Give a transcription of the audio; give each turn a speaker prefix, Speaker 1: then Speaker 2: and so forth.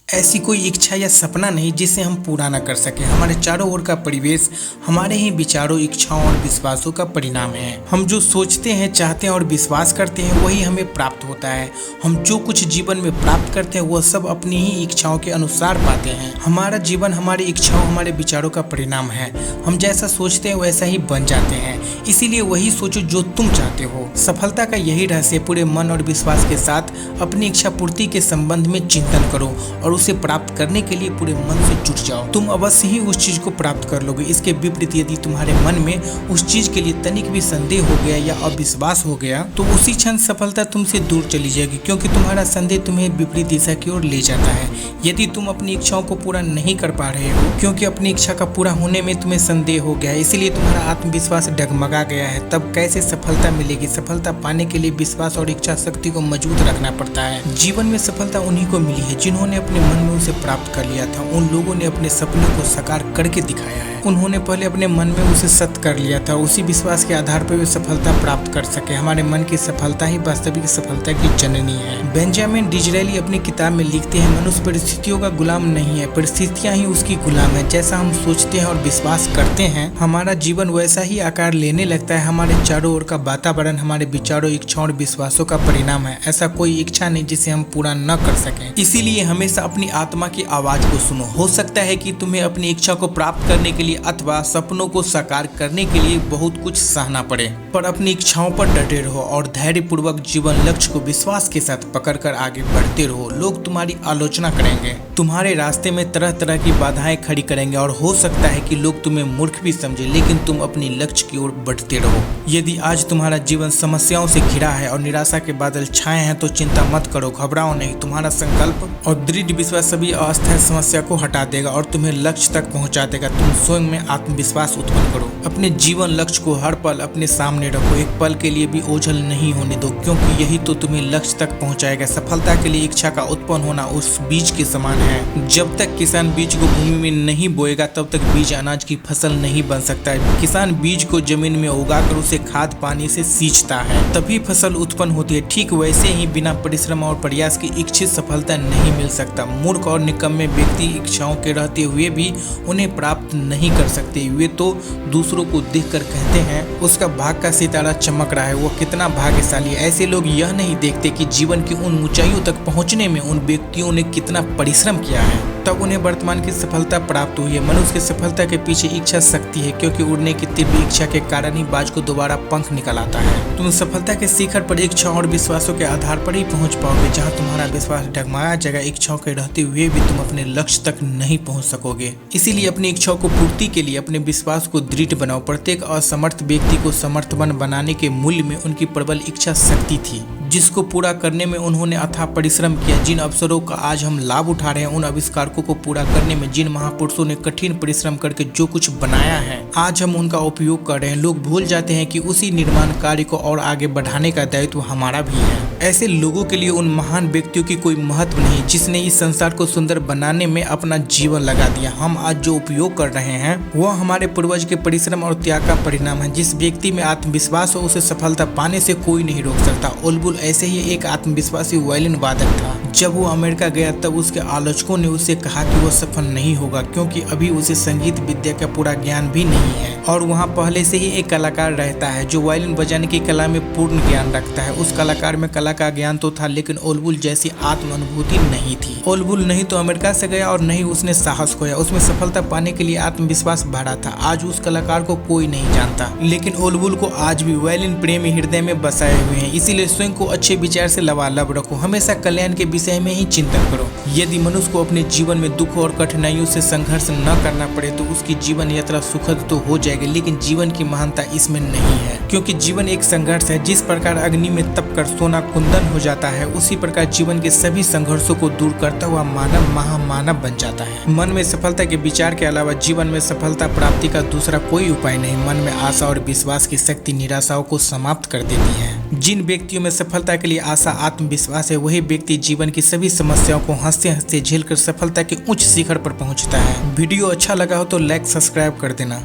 Speaker 1: ऐसी कोई इच्छा या सपना नहीं जिसे हम पूरा न कर सके। हमारे चारों ओर का परिवेश हमारे ही विचारों, इच्छाओं और विश्वासों का परिणाम है। हम जो सोचते हैं, चाहते हैं और विश्वास करते हैं वही हमें प्राप्त होता है। हम जो कुछ जीवन में प्राप्त करते हैं वह सब अपनी ही इच्छाओं के अनुसार पाते हैं। हमारा जीवन हमारी इच्छाओं, हमारे विचारों का परिणाम है। हम जैसा सोचते हैं वैसा ही बन जाते हैं। इसीलिए वही सोचो जो तुम चाहते हो। सफलता का यही रहस्य, पूरे मन और विश्वास के साथ अपनी इच्छा पूर्ति के संबंध में चिंतन करो और उसे प्राप्त करने के लिए पूरे मन से जुट जाओ। तुम अवश्य ही उस चीज को प्राप्त कर लोगे। इसके विपरीत यदि तुम्हारे मन में उस चीज के लिए तनिक भी संदेह हो गया या अविश्वास हो गया तो उसी क्षण सफलता तुमसे दूर चली जाएगी, क्योंकि तुम्हारा संदेह तुम्हें विपरीत दिशा की ओर ले जाता है। यदि तुम अपनी इच्छाओं को पूरा नहीं कर पा रहे हो क्योंकि अपनी इच्छा का पूरा होने में तुम्हें संदेह हो गया है, इसीलिए तुम्हारा आत्मविश्वास डगमगा गया है, तब कैसे सफलता मिलेगी। सफलता पाने के लिए विश्वास और इच्छा शक्ति को मजबूत रखना पड़ता है। जीवन में सफलता उन्हीं को मिली है जिन्होंने अपने मन में उसे प्राप्त कर लिया था। उन लोगों ने अपने सपने को साकार करके दिखाया है। उन्होंने पहले अपने मन में उसे सत्य कर लिया था। उसी विश्वास के आधार पर वे सफलता प्राप्त कर सके। हमारे मन की सफलता ही वास्तविक सफलता की जननी है। बेंजामिन डिज़रेली अपनी किताब में लिखते हैं, मनुष्य परिस्थितियों का गुलाम नहीं है, परिस्थितियां ही उसकी गुलाम है। जैसा हम सोचते हैं और विश्वास करते हैं हमारा जीवन वैसा ही आकार लेने लगता है। हमारे चारों ओर का वातावरण हमारे विचारों, इच्छाओं और विश्वासों का परिणाम है। ऐसा कोई इच्छा नहीं जिसे हम पूरा न कर सकें। इसीलिए हमेशा अपनी आत्मा की आवाज को सुनो। हो सकता है कि तुम्हें अपनी इच्छा को प्राप्त करने के लिए अथवा सपनों को साकार करने के लिए बहुत कुछ सहना पड़े, पर अपनी इच्छाओं पर डटे रहो और धैर्यपूर्वक जीवन लक्ष्य को विश्वास के साथ पकड़कर आगे बढ़ते रहो। लोग तुम्हारी आलोचना करेंगे, तुम्हारे रास्ते में तरह तरह की बाधाएं खड़ी करेंगे और हो सकता है कि लोग तुम्हें मूर्ख भी समझे, लेकिन तुम अपनी लक्ष्य की ओर बढ़ते रहो। यदि आज तुम्हारा जीवन समस्याओं से घिरा है और निराशा के बादल छाए हैं तो चिंता मत करो, घबराओ नहीं। तुम्हारा संकल्प और दृढ़ विश्वास सभी अस्थायी समस्या को हटा देगा और तुम्हें लक्ष्य तक पहुंचा देगा। तुम स्वयं में आत्मविश्वास उत्पन्न करो। अपने जीवन लक्ष्य को हर पल अपने सामने रखो। एक पल के लिए भी ओझल नहीं होने दो, क्योंकि यही तो तुम्हें लक्ष्य तक पहुंचाएगा। सफलता के लिए इच्छा का उत्पन्न होना उस बीज के समान है। जब तक किसान बीज को भूमि में नहीं बोएगा तब तक बीज अनाज की फसल नहीं बन सकता है। किसान बीज को जमीन में उगाकर उसे खाद पानी से सींचता है, तभी फसल उत्पन्न होती है। ठीक वैसे ही बिना परिश्रम और प्रयास की इच्छित सफलता नहीं मिल सकता। मूर्ख और निकम्मे व्यक्ति इच्छाओं के रहते हुए भी उन्हें प्राप्त नहीं कर सकते। वे तो दूसरों को देखकर कहते हैं उसका भाग का सितारा चमक रहा है, वो कितना भाग्यशाली है। ऐसे लोग यह नहीं देखते कि जीवन की उन ऊंचाइयों तक पहुंचने में उन व्यक्तियों ने कितना परिश्रम किया है, तब उन्हें वर्तमान की सफलता प्राप्त हुई है। मनुष्य की सफलता के पीछे इच्छा शक्ति है, क्योंकि उड़ने की तीव्र इच्छा के कारण ही बाज को दोबारा पंख निकल आता है। तुम सफलता के शिखर पर इच्छाओं और विश्वासों के आधार पर ही पहुंच पाओगे। जहां तुम्हारा विश्वास डगमगा जाएगा, इच्छाओं के रहते हुए भी तुम अपने लक्ष्य तक नहीं पहुंच सकोगे। इसीलिए अपनी इच्छाओं को पूर्ति के लिए अपने विश्वास को दृढ़ बनाओ। प्रत्येक असमर्थ व्यक्ति को समर्थवान बनाने के मूल्य में उनकी प्रबल इच्छा शक्ति थी, जिसको पूरा करने में उन्होंने अथाह परिश्रम किया। जिन अवसरों का आज हम लाभ उठा रहे हैं, उन आविष्कारों को पूरा करने में जिन महापुरुषों ने कठिन परिश्रम करके जो कुछ बनाया है, आज हम उनका उपयोग कर रहे हैं। लोग भूल जाते हैं कि उसी निर्माण कार्य को और आगे बढ़ाने का दायित्व हमारा भी है। ऐसे लोगों के लिए उन महान व्यक्तियों की कोई महत्व नहीं जिसने इस संसार को सुंदर बनाने में अपना जीवन लगा दिया। हम आज जो उपयोग कर रहे हैं वह हमारे पूर्वज के परिश्रम और त्याग का परिणाम है। जिस व्यक्ति में आत्मविश्वास हो उसे सफलता पाने से कोई नहीं रोक सकता। बुलबुल ऐसे ही एक आत्मविश्वासी वायलिन वादक था। जब वो अमेरिका गया तब उसके आलोचकों ने उससे कहा कि वो सफल नहीं होगा, क्योंकि अभी उसे संगीत विद्या का पूरा ज्ञान भी नहीं है और वहाँ पहले से ही एक कलाकार रहता है जो वायलिन बजाने की कला में पूर्ण ज्ञान रखता है। उस कलाकार में कला का ज्ञान तो था, लेकिन बुलबुल जैसी आत्म अनुभूति नहीं थी। बुलबुल नहीं तो अमेरिका से गया और नहीं उसने साहस खोया। उसमें सफलता पाने के लिए आत्मविश्वास भरा था। आज उस कलाकार को कोई नहीं जानता, लेकिन बुलबुल को आज भी वायलिन प्रेमी हृदय में बसाए हुए हैं। इसीलिए स्वयं को अच्छे विचार से लबालब रखो। हमेशा कल्याण के विषय में ही चिंतन करो। यदि मनुष्य को अपने जीवन में दुख और कठिनाइयों से संघर्ष न करना पड़े तो उसकी जीवन यात्रा सुखद तो हो जाएगी, लेकिन जीवन की महानता इसमें नहीं है, क्योंकि जीवन एक संघर्ष है। जिस प्रकार अग्नि में तप कर सोना कुंदन हो जाता है, उसी प्रकार जीवन के सभी संघर्षों को दूर करता हुआ मानव महामानव बन जाता है। मन में सफलता के विचार के अलावा जीवन में सफलता प्राप्ति का दूसरा कोई उपाय नहीं। मन में आशा और विश्वास की शक्ति निराशाओं को समाप्त कर देती है। जिन व्यक्तियों में सफलता के लिए आशा, आत्मविश्वास है, वही व्यक्ति जीवन की सभी समस्याओं को हंसते हंसते झेलकर सफलता के उच्च शिखर पर पहुंचता है। वीडियो अच्छा लगा हो तो लाइक, सब्सक्राइब कर देना।